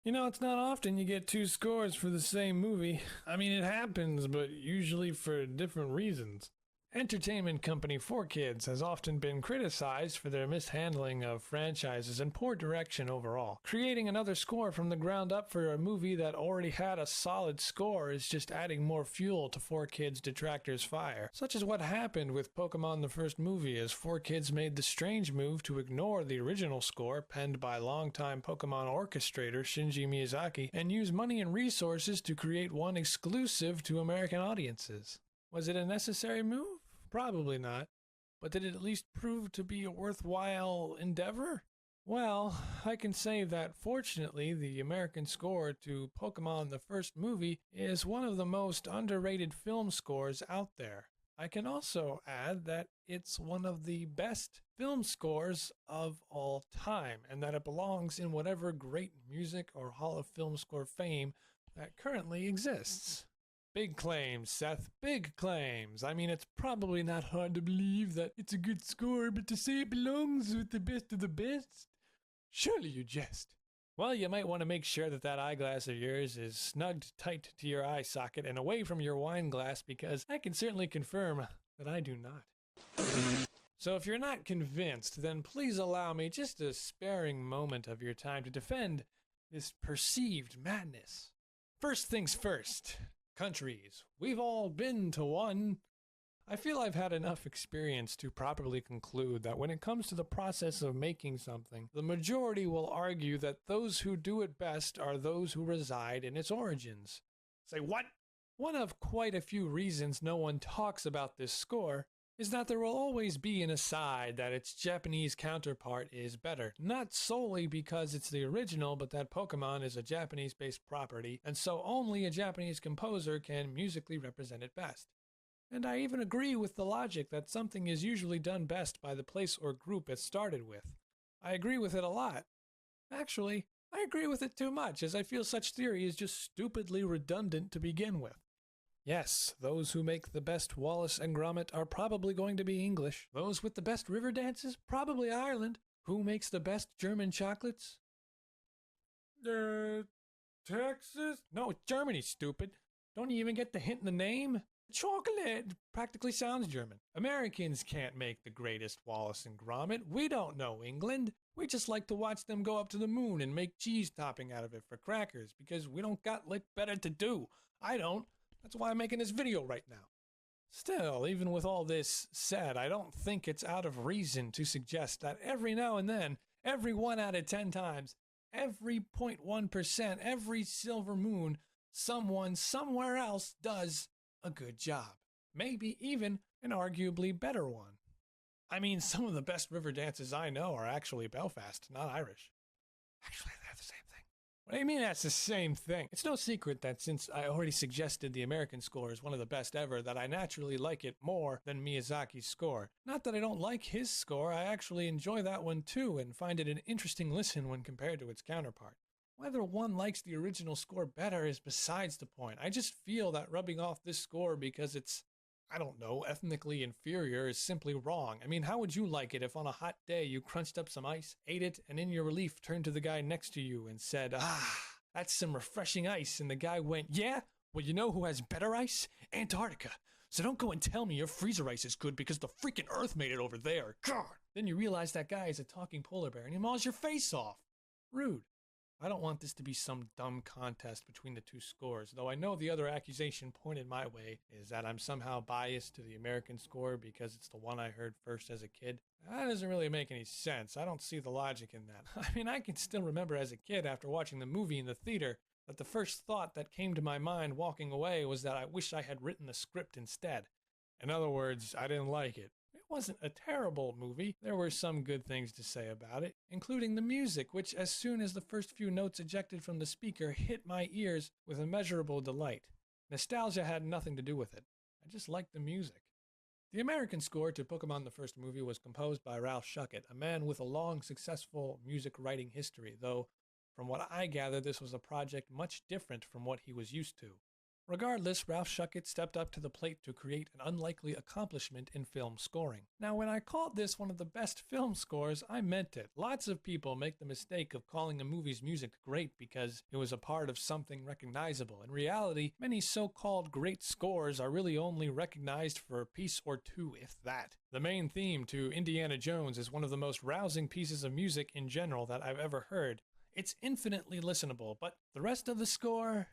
You know, it's not often you get two scores for the same movie. I mean, it happens, but usually for different reasons. Entertainment company 4Kids has often been criticized for their mishandling of franchises and poor direction overall. Creating another score from the ground up for a movie that already had a solid score is just adding more fuel to 4Kids' detractors' fire. Such is what happened with Pokemon the first movie, as 4Kids made the strange move to ignore the original score penned by longtime Pokemon orchestrator Shinji Miyazaki and use money and resources to create one exclusive to American audiences. Was it a necessary move? Probably not. But did it at least prove to be a worthwhile endeavor? Well, I can say that fortunately the American score to Pokemon the first movie is one of the most underrated film scores out there. I can also add that it's one of the best film scores of all time, and that it belongs in whatever great music or Hall of Film Score fame that currently exists. Big claims, Seth. Big claims. I mean, it's probably not hard to believe that it's a good score, but to say it belongs with the best of the best? Surely you jest. Well, you might want to make sure that that eyeglass of yours is snugged tight to your eye socket and away from your wine glass, because I can certainly confirm that I do not. So if you're not convinced, then please allow me just a sparing moment of your time to defend this perceived madness. First things first. Countries. We've all been to one. I feel I've had enough experience to properly conclude that when it comes to the process of making something, the majority will argue that those who do it best are those who reside in its origins. Say what? One of quite a few reasons no one talks about this score is that there will always be an aside that its Japanese counterpart is better, not solely because it's the original, but that Pokemon is a Japanese-based property, and so only a Japanese composer can musically represent it best. And I even agree with the logic that something is usually done best by the place or group it started with. I agree with it a lot. Actually, I agree with it too much, as I feel such theory is just stupidly redundant to begin with. Yes, those who make the best Wallace and Gromit are probably going to be English. Those with the best river dances? Probably Ireland. Who makes the best German chocolates? Texas? No, it's Germany, stupid. Don't you even get the hint in the name? Chocolate practically sounds German. Americans can't make the greatest Wallace and Gromit. We don't know England. We just like to watch them go up to the moon and make cheese topping out of it for crackers, because we don't got lit better to do. I don't. That's why I'm making this video right now. Still, even with all this said, I don't think it's out of reason to suggest that every now and then, every 1 out of 10 times, every 0.1%, every silver moon, someone somewhere else does a good job. Maybe even an arguably better one. I mean, some of the best river dances I know are actually Belfast, not Irish. Actually, they're the same thing. What do you mean that's the same thing? It's no secret that since I already suggested the American score is one of the best ever, that I naturally like it more than Miyazaki's score. Not that I don't like his score, I actually enjoy that one too and find it an interesting listen when compared to its counterpart. Whether one likes the original score better is besides the point. I just feel that rubbing off this score because it's, I don't know, ethnically inferior is simply wrong. I mean, how would you like it if on a hot day you crunched up some ice, ate it, and in your relief turned to the guy next to you and said, "Ah, that's some refreshing ice," and the guy went, "Yeah? Well, you know who has better ice? Antarctica. So don't go and tell me your freezer ice is good because the freaking Earth made it over there. God." Then you realize that guy is a talking polar bear and he maws your face off. Rude. I don't want this to be some dumb contest between the two scores, though I know the other accusation pointed my way is that I'm somehow biased to the American score because it's the one I heard first as a kid. That doesn't really make any sense. I don't see the logic in that. I mean, I can still remember as a kid after watching the movie in the theater that the first thought that came to my mind walking away was that I wish I had written the script instead. In other words, I didn't like it. It wasn't a terrible movie. There were some good things to say about it, including the music, which as soon as the first few notes ejected from the speaker hit my ears with immeasurable delight. Nostalgia had nothing to do with it. I just liked the music. The American score to Pokemon the first movie was composed by Ralph Schuckett, a man with a long, successful music writing history, though from what I gather this was a project much different from what he was used to. Regardless, Ralph Schuckett stepped up to the plate to create an unlikely accomplishment in film scoring. Now, when I called this one of the best film scores, I meant it. Lots of people make the mistake of calling a movie's music great because it was a part of something recognizable. In reality, many so-called great scores are really only recognized for a piece or two, if that. The main theme to Indiana Jones is one of the most rousing pieces of music in general that I've ever heard. It's infinitely listenable, but the rest of the score...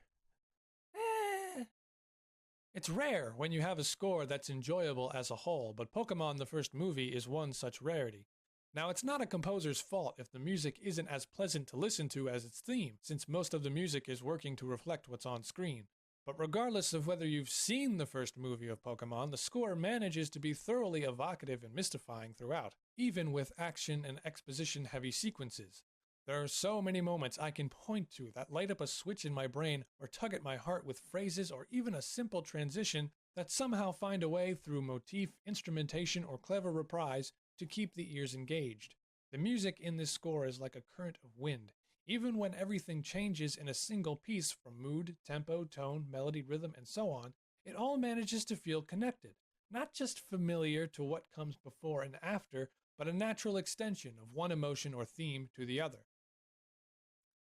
It's rare when you have a score that's enjoyable as a whole, but Pokémon the first movie is one such rarity. Now, it's not a composer's fault if the music isn't as pleasant to listen to as its theme, since most of the music is working to reflect what's on screen. But regardless of whether you've seen the first movie of Pokémon, the score manages to be thoroughly evocative and mystifying throughout, even with action and exposition-heavy sequences. There are so many moments I can point to that light up a switch in my brain or tug at my heart with phrases or even a simple transition that somehow find a way through motif, instrumentation, or clever reprise to keep the ears engaged. The music in this score is like a current of wind. Even when everything changes in a single piece from mood, tempo, tone, melody, rhythm, and so on, it all manages to feel connected. Not just familiar to what comes before and after, but a natural extension of one emotion or theme to the other.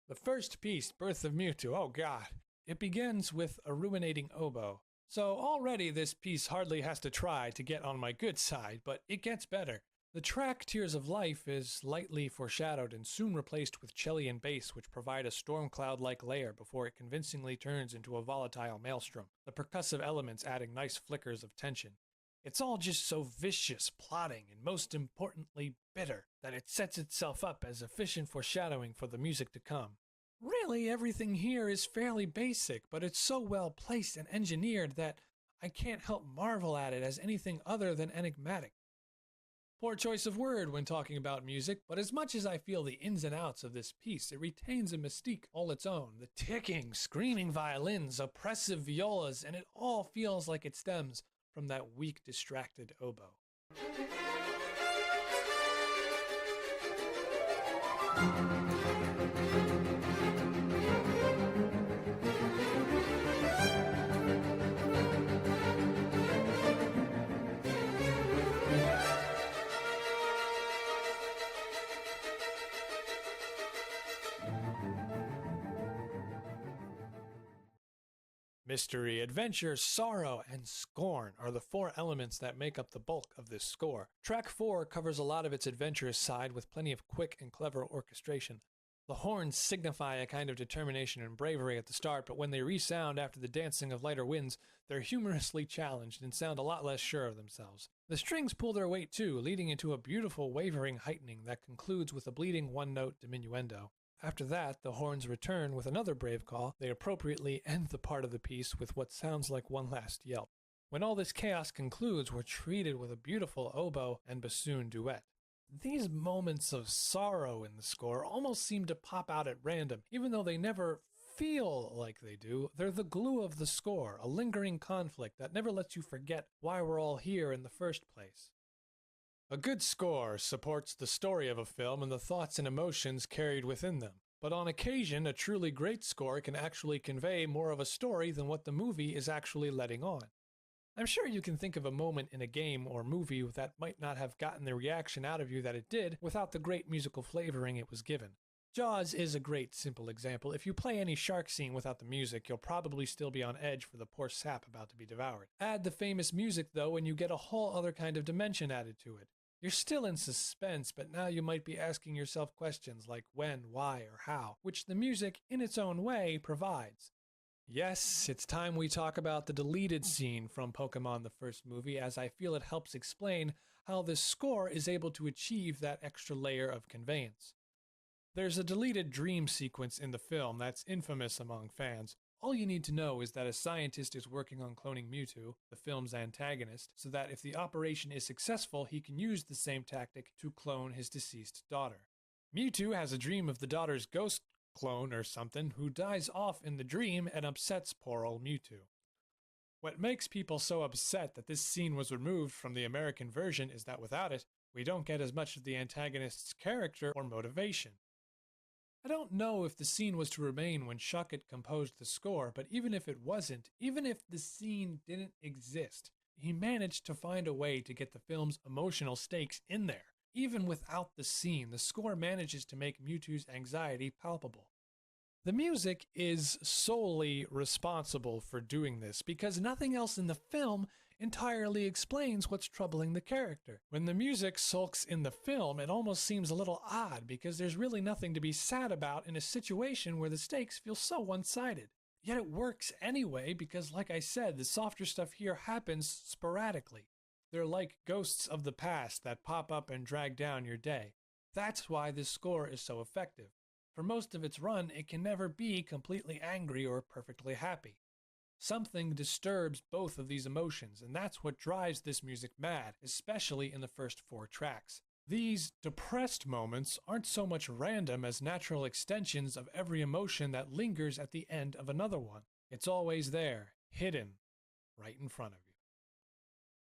The first piece, Birth of Mewtwo, oh god. It begins with a ruminating oboe. So already this piece hardly has to try to get on my good side, but it gets better. The track Tears of Life is lightly foreshadowed and soon replaced with cello and bass, which provide a storm cloud-like layer before it convincingly turns into a volatile maelstrom, the percussive elements adding nice flickers of tension. It's all just so vicious, plotting, and most importantly, bitter, that it sets itself up as efficient foreshadowing for the music to come. Really, everything here is fairly basic, but it's so well placed and engineered that I can't help marvel at it as anything other than enigmatic. Poor choice of word when talking about music, but as much as I feel the ins and outs of this piece, it retains a mystique all its own. The ticking, screaming violins, oppressive violas, and it all feels like it stems from that weak, distracted oboe. Mystery, adventure, sorrow, and scorn are the four elements that make up the bulk of this score. Track 4 covers a lot of its adventurous side with plenty of quick and clever orchestration. The horns signify a kind of determination and bravery at the start, but when they resound after the dancing of lighter winds, they're humorously challenged and sound a lot less sure of themselves. The strings pull their weight too, leading into a beautiful wavering heightening that concludes with a bleeding one-note diminuendo. After that, the horns return with another brave call. They appropriately end the part of the piece with what sounds like one last yelp. When all this chaos concludes, we're treated with a beautiful oboe and bassoon duet. These moments of sorrow in the score almost seem to pop out at random, even though they never feel like they do. They're the glue of the score, a lingering conflict that never lets you forget why we're all here in the first place. A good score supports the story of a film and the thoughts and emotions carried within them. But on occasion, a truly great score can actually convey more of a story than what the movie is actually letting on. I'm sure you can think of a moment in a game or movie that might not have gotten the reaction out of you that it did without the great musical flavoring it was given. Jaws is a great simple example. If you play any shark scene without the music, you'll probably still be on edge for the poor sap about to be devoured. Add the famous music though and you get a whole other kind of dimension added to it. You're still in suspense, but now you might be asking yourself questions like when, why, or how, which the music, in its own way, provides. Yes, it's time we talk about the deleted scene from Pokémon the first movie, as I feel it helps explain how this score is able to achieve that extra layer of conveyance. There's a deleted dream sequence in the film that's infamous among fans. All you need to know is that a scientist is working on cloning Mewtwo, the film's antagonist, so that if the operation is successful, he can use the same tactic to clone his deceased daughter. Mewtwo has a dream of the daughter's ghost clone or something who dies off in the dream and upsets poor old Mewtwo. What makes people so upset that this scene was removed from the American version is that without it, we don't get as much of the antagonist's character or motivation. I don't know if the scene was to remain when Schuckett composed the score, but even if it wasn't, even if the scene didn't exist, he managed to find a way to get the film's emotional stakes in there. Even without the scene, the score manages to make Mewtwo's anxiety palpable. The music is solely responsible for doing this because nothing else in the film entirely explains what's troubling the character. When the music sulks in the film, it almost seems a little odd because there's really nothing to be sad about in a situation where the stakes feel so one-sided. Yet it works anyway because, like I said, the softer stuff here happens sporadically. They're like ghosts of the past that pop up and drag down your day. That's why this score is so effective. For most of its run, it can never be completely angry or perfectly happy. Something disturbs both of these emotions, and that's what drives this music mad, especially in the first 4 tracks. These depressed moments aren't so much random as natural extensions of every emotion that lingers at the end of another one. It's always there, hidden, right in front of you.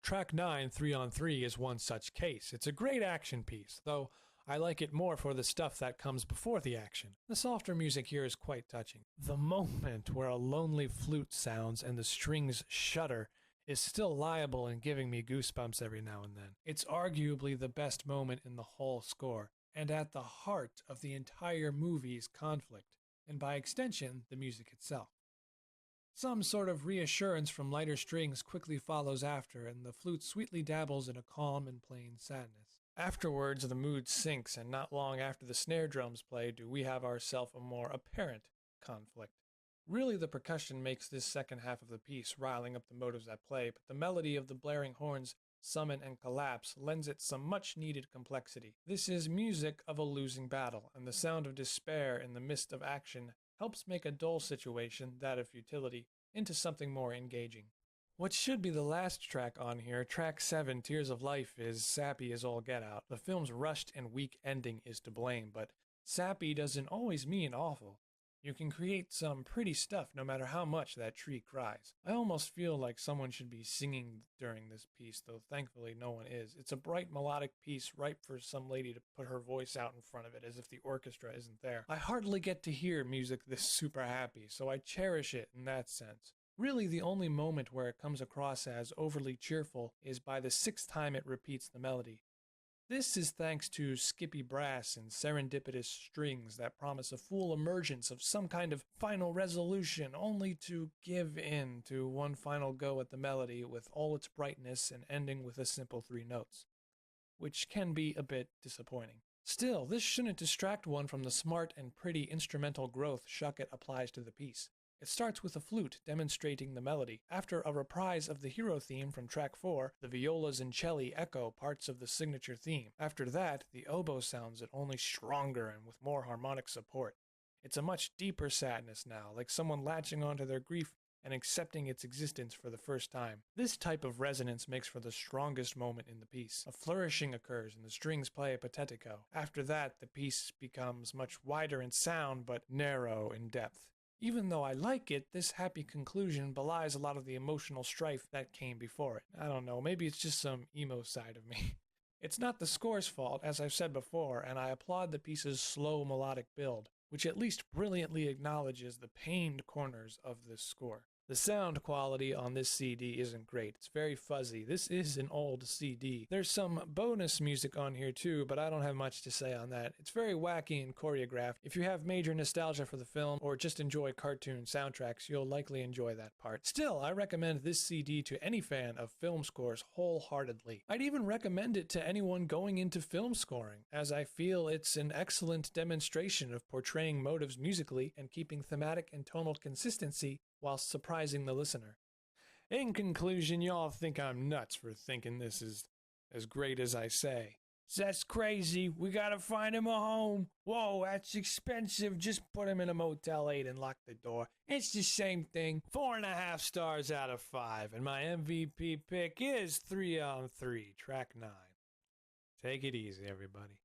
Track 9, 3 on 3, is one such case. It's a great action piece, though I like it more for the stuff that comes before the action. The softer music here is quite touching. The moment where a lonely flute sounds and the strings shudder is still liable in giving me goosebumps every now and then. It's arguably the best moment in the whole score, and at the heart of the entire movie's conflict, and by extension, the music itself. Some sort of reassurance from lighter strings quickly follows after, and the flute sweetly dabbles in a calm and plain sadness. Afterwards, the mood sinks, and not long after the snare drums play do we have ourselves a more apparent conflict. Really, the percussion makes this second half of the piece, riling up the motives at play, but the melody of the blaring horns summon and collapse lends it some much-needed complexity. This is music of a losing battle, and the sound of despair in the midst of action helps make a dull situation, that of futility, into something more engaging. What should be the last track on here, track 7, Tears of Life, is sappy as all get out. The film's rushed and weak ending is to blame, but sappy doesn't always mean awful. You can create some pretty stuff no matter how much that tree cries. I almost feel like someone should be singing during this piece, though thankfully no one is. It's a bright melodic piece ripe for some lady to put her voice out in front of it as if the orchestra isn't there. I hardly get to hear music this super happy, so I cherish it in that sense. Really, the only moment where it comes across as overly cheerful is by the 6th time it repeats the melody. This is thanks to skippy brass and serendipitous strings that promise a full emergence of some kind of final resolution, only to give in to one final go at the melody with all its brightness and ending with a simple 3 notes, which can be a bit disappointing. Still, this shouldn't distract one from the smart and pretty instrumental growth Schuckett applies to the piece. It starts with a flute demonstrating the melody. After a reprise of the hero theme from track 4, the violas and celli echo parts of the signature theme. After that, the oboe sounds it only stronger and with more harmonic support. It's a much deeper sadness now, like someone latching onto their grief and accepting its existence for the first time. This type of resonance makes for the strongest moment in the piece. A flourishing occurs and the strings play a patetico. After that, the piece becomes much wider in sound but narrow in depth. Even though I like it, this happy conclusion belies a lot of the emotional strife that came before it. I don't know, maybe it's just some emo side of me. It's not the score's fault, as I've said before, and I applaud the piece's slow melodic build, which at least brilliantly acknowledges the pained corners of this score. The sound quality on this CD isn't great. It's very fuzzy. This is an old CD. There's some bonus music on here too, but I don't have much to say on that. It's very wacky and choreographed. If you have major nostalgia for the film or just enjoy cartoon soundtracks, you'll likely enjoy that part. Still, I recommend this CD to any fan of film scores wholeheartedly. I'd even recommend it to anyone going into film scoring, as I feel it's an excellent demonstration of portraying motives musically and keeping thematic and tonal consistency while surprising the listener. In conclusion, y'all think I'm nuts for thinking this is as great as I say. That's crazy. We gotta find him a home. Whoa, that's expensive. Just put him in a Motel 8 and lock the door. It's the same thing. 4.5 stars out of 5. And my MVP pick is 3 on 3, track 9. Take it easy, everybody.